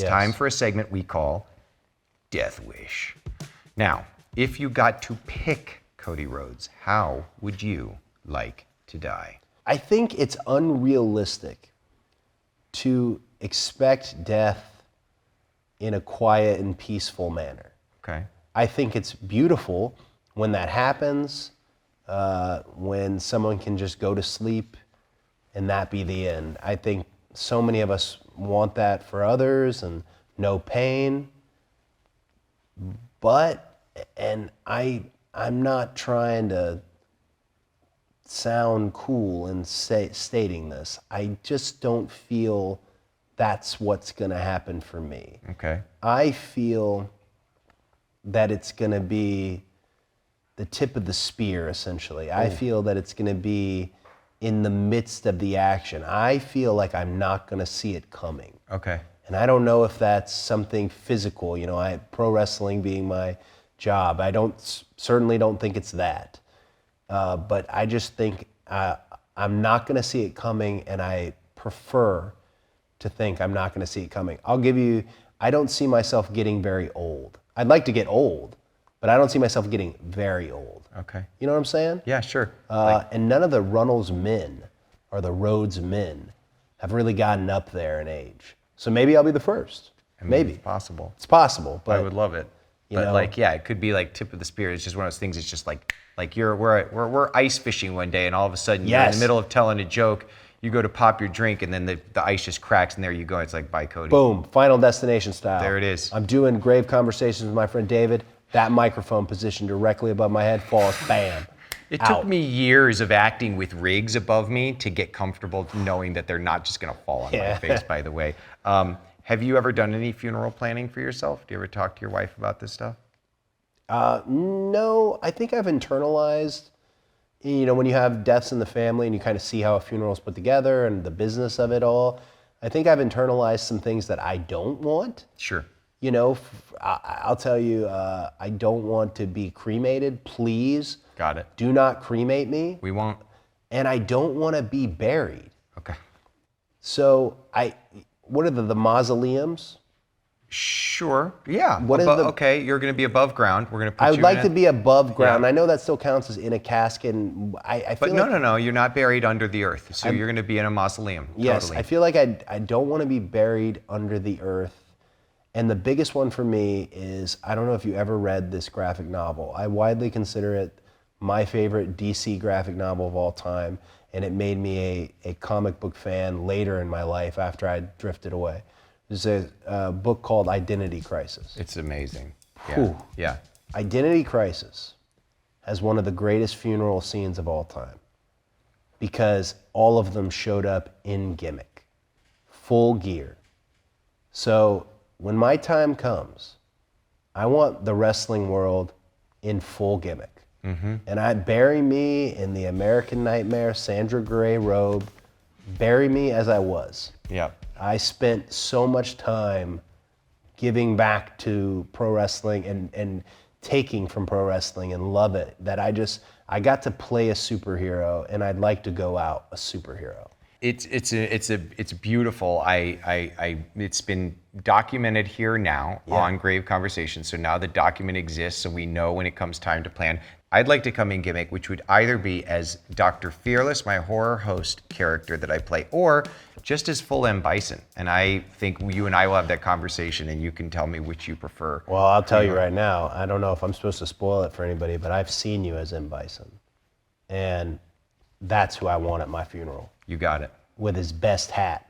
It's time for a segment we call Death Wish. Now, if you got to pick Cody Rhodes, how would you like to die? I think it's unrealistic to expect death in a quiet and peaceful manner. Okay. I think it's beautiful when that happens, when someone can just go to sleep and that be the end. I think so many of us want that for others and no pain. But, and I'm not trying to sound cool in stating this. I just don't feel that's what's going to happen for me. Okay. I feel that it's going to be the tip of the spear, essentially. I feel that it's going to be in the midst of the action. I feel like I'm not going to see it coming. Okay. And I don't know if that's something physical, you know, pro wrestling being my job. I certainly don't think it's that. But I just think I'm not going to see it coming, and I prefer to think I'm not going to see it coming. I don't see myself getting very old. I'd like to get old, but I don't see myself getting very old. Okay. You know what I'm saying? Yeah, sure. And none of the Runnels men or the Rhodes men have really gotten up there in age. So maybe I'll be the first. Maybe. It's possible. It's possible, but I would love it. But like, yeah, it could be like tip of the spear. It's just one of those things. It's just like we're ice fishing one day, and all of a sudden you're in the middle of telling a joke. You go to pop your drink, and then the ice just cracks, and there you go. It's like, bye, Cody. Boom, Final Destination style. There it is. I'm doing grave conversations with my friend David. That microphone positioned directly above my head falls, bam. It took me years of acting with rigs above me to get comfortable knowing that they're not just going to fall on my face, by the way. Have you ever done any funeral planning for yourself? Do you ever talk to your wife about this stuff? No, I think I've internalized, you know, when you have deaths in the family and you kind of see how a funeral is put together and the business of it all, I think I've internalized some things that I don't want. Sure. You know, I'll tell you, I don't want to be cremated. Please. Got it. Do not cremate me. We won't. And I don't want to be buried. Okay. So what are the mausoleums? Sure. Yeah. What is okay, you're going to be above ground. We're going to put you I would like to be above ground. Yeah. I know that still counts as in a casket. And I feel But no. You're not buried under the earth. So you're going to be in a mausoleum. Yes. Totally. I feel like I don't want to be buried under the earth. And the biggest one for me is, I don't know if you ever read this graphic novel. I widely consider it my favorite DC graphic novel of all time. And it made me a comic book fan later in my life after I drifted away. There's a book called Identity Crisis. It's amazing. Yeah. Whew. Yeah. Identity Crisis has one of the greatest funeral scenes of all time because all of them showed up in gimmick, full gear. So when my time comes, I want the wrestling world in full gimmick. Mm-hmm. And bury me in the American Nightmare Sandra Grey robe, bury me as I was. Yeah. I spent so much time giving back to pro wrestling and taking from pro wrestling and love it that I got to play a superhero, and I'd like to go out a superhero. It's beautiful. It's been documented here now on Grave Conversations. So now the document exists, so we know when it comes time to plan. I'd like to come in gimmick, which would either be as Dr. Fearless, my horror host character that I play, or just as full M. Bison. And I think you and I will have that conversation, and you can tell me which you prefer. Well, I'll tell you right now, I don't know if I'm supposed to spoil it for anybody, but I've seen you as M. Bison. And that's who I want at my funeral. You got it. With his best hat.